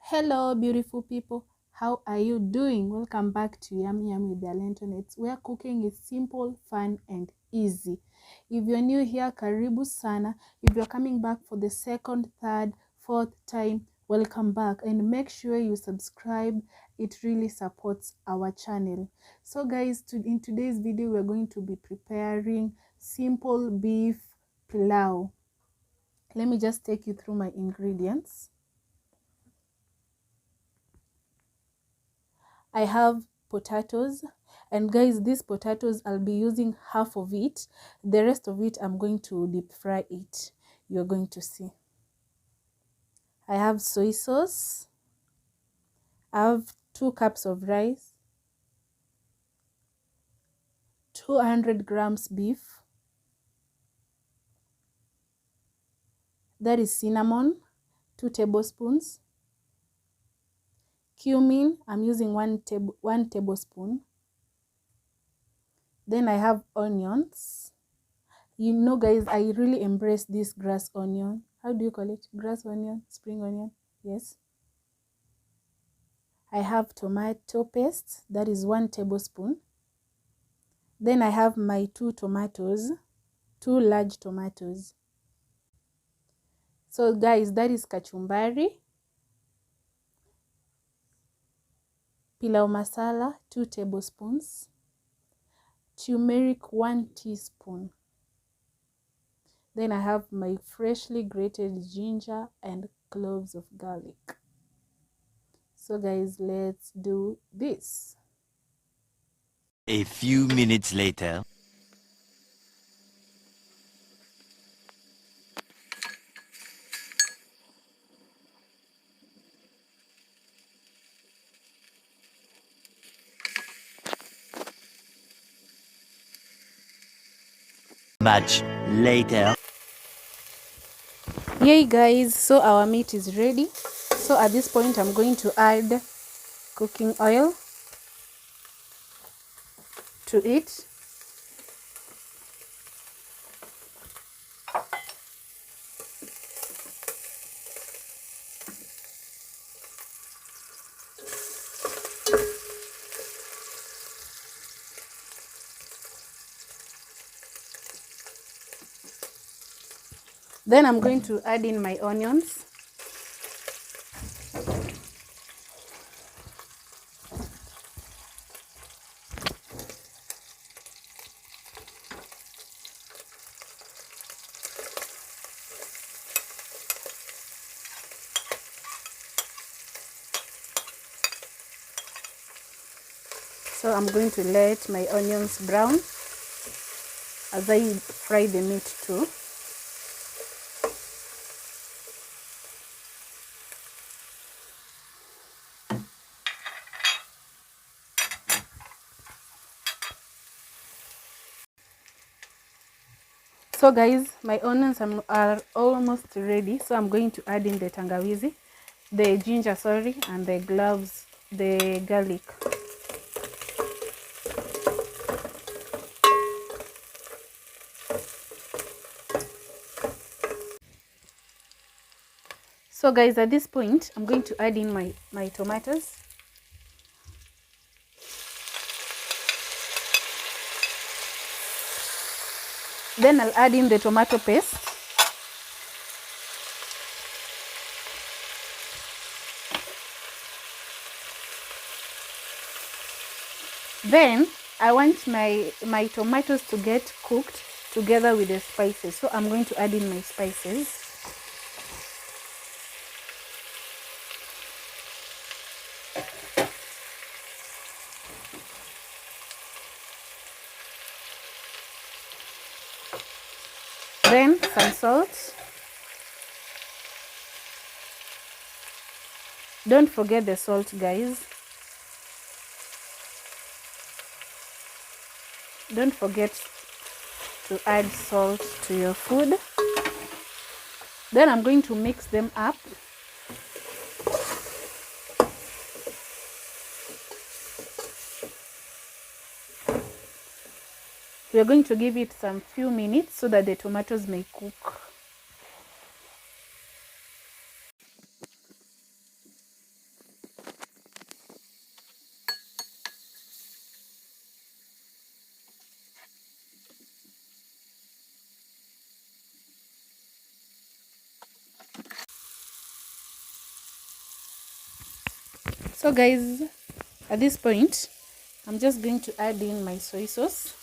Hello beautiful people, how are you doing? Welcome back to Yum Yum with the Lentonettes, where cooking is simple, fun and easy. If you're new here, karibu sana. If you're coming back for the second, third, fourth time, welcome back, and make sure you subscribe. It really supports our channel. So guys, in today's video we're going to be preparing simple beef pilau. Let me just take you through my ingredients. I have potatoes, and guys, these potatoes I'll be using half of it. The rest of it I'm going to deep fry it. You're going to see. I have soy sauce. I have 2 cups of rice, 200 grams beef, that is cinnamon, 2 tablespoons, cumin, I'm using 1 tablespoon. Then I have onions. You know guys, I really embrace this grass onion. How do you call it? Grass onion? Spring onion? Yes. I have tomato paste, that is 1 tablespoon. Then I have my 2 tomatoes, 2 large tomatoes. So guys, that is kachumbari, pilau masala, 2 tablespoons, turmeric, 1 teaspoon. Then I have my freshly grated ginger and cloves of garlic. So guys, let's do this. A few minutes later. Much later. Yay guys, so our meat is ready. So at this point I'm going to add cooking oil to it. Then I'm going to add in my onions. So I'm going to let my onions brown as I fry the meat too. So guys, my onions are almost ready. So I'm going to add in the tangawizi, the ginger, sorry, and the garlic. So guys, at this point, I'm going to add in my tomatoes. Then I'll add in the tomato paste. Then I want my tomatoes to get cooked together with the spices. So I'm going to add in my spices. Then some salt. Don't forget the salt, guys. Don't forget to add salt to your food. Then I'm going to mix them up. We are going to give it some few minutes so that the tomatoes may cook. So guys, at this point I'm just going to add in my soy sauce.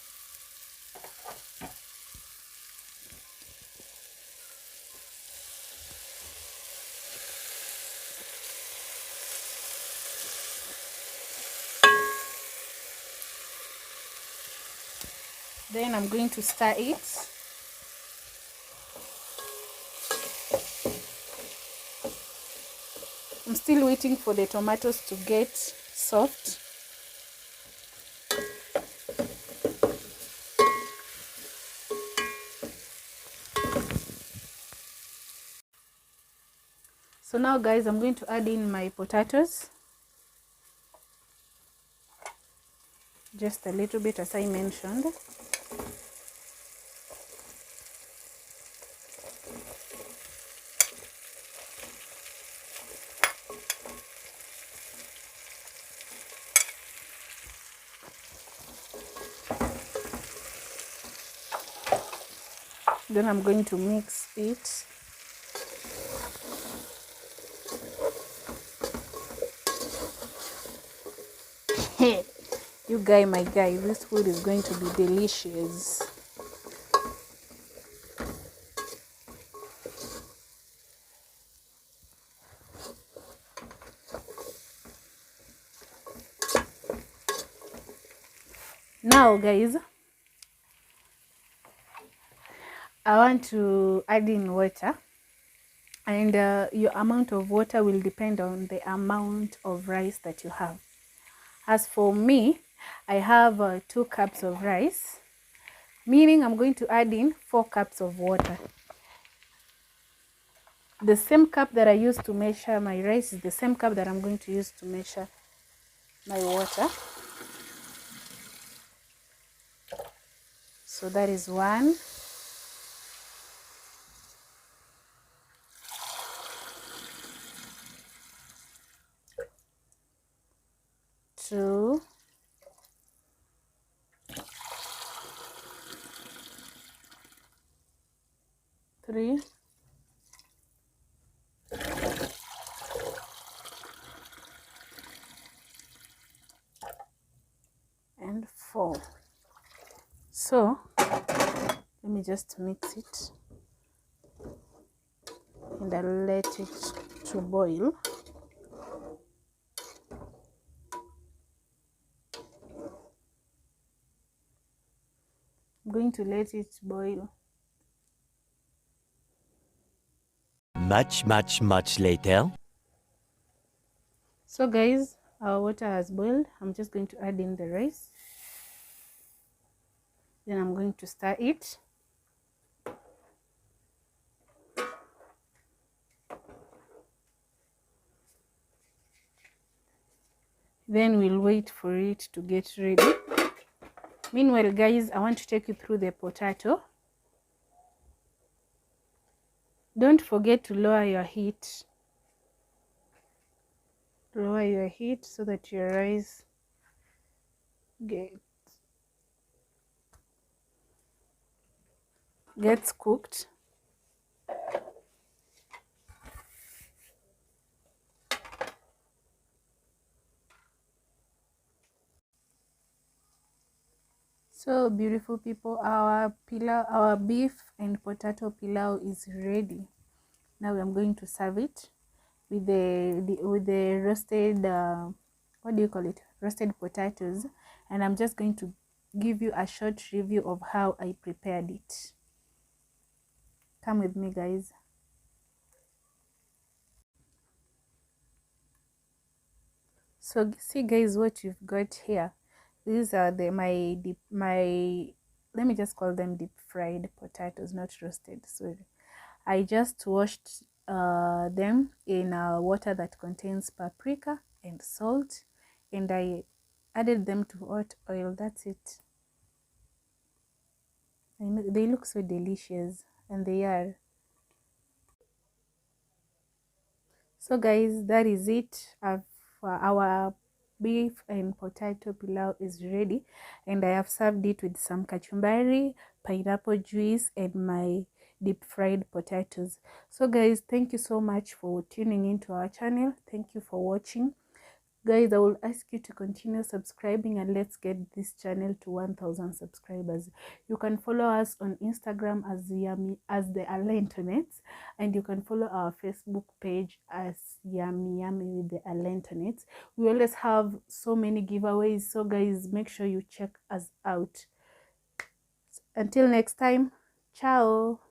Then I'm going to stir it. I'm still waiting for the tomatoes to get soft. So now guys, I'm going to add in my potatoes. Just a little bit, as I mentioned. Then I'm going to mix it. You guy, my guy, this food is going to be delicious. Now guys, I want to add in water, and your amount of water will depend on the amount of rice that you have. As for me, I have 2 cups of rice, meaning I'm going to add in 4 cups of water. The same cup that I used to measure my rice is the same cup that I'm going to use to measure my water. So that is 1, 2, 3, and 4. So let me just mix it and I'll let it to boil. I'm going to let it boil. Much later. So guys, our water has boiled. I'm just going to add in the rice. Then I'm going to stir it. Then we'll wait for it to get ready. Meanwhile guys, I want to take you through the potato. Don't forget to lower your heat. Lower your heat so that your rice gets cooked. So beautiful people, our pilau, our beef and potato pilau is ready. Now I'm going to serve it with the roasted what do you call it, roasted potatoes, and I'm just going to give you a short review of how I prepared it. Come with me guys. So see guys, what you've got here, these are my let me just call them deep fried potatoes, not roasted, sorry. I just washed them in water that contains paprika and salt, and I added them to hot oil. That's it. I know they look so delicious, and they are. So guys, that is it. Our beef and potato pilau is ready, and I have served it with some kachumbari, pineapple juice, and my deep fried potatoes. So guys, thank you so much for tuning into our channel. Thank you for watching. Guys, I will ask you to continue subscribing, and let's get this channel to 1000 subscribers. You can follow us on Instagram as the Alentonites, and you can follow our Facebook page as Yummy with the Alentonites. We always have so many giveaways, so guys, make sure you check us out. Until next time, ciao.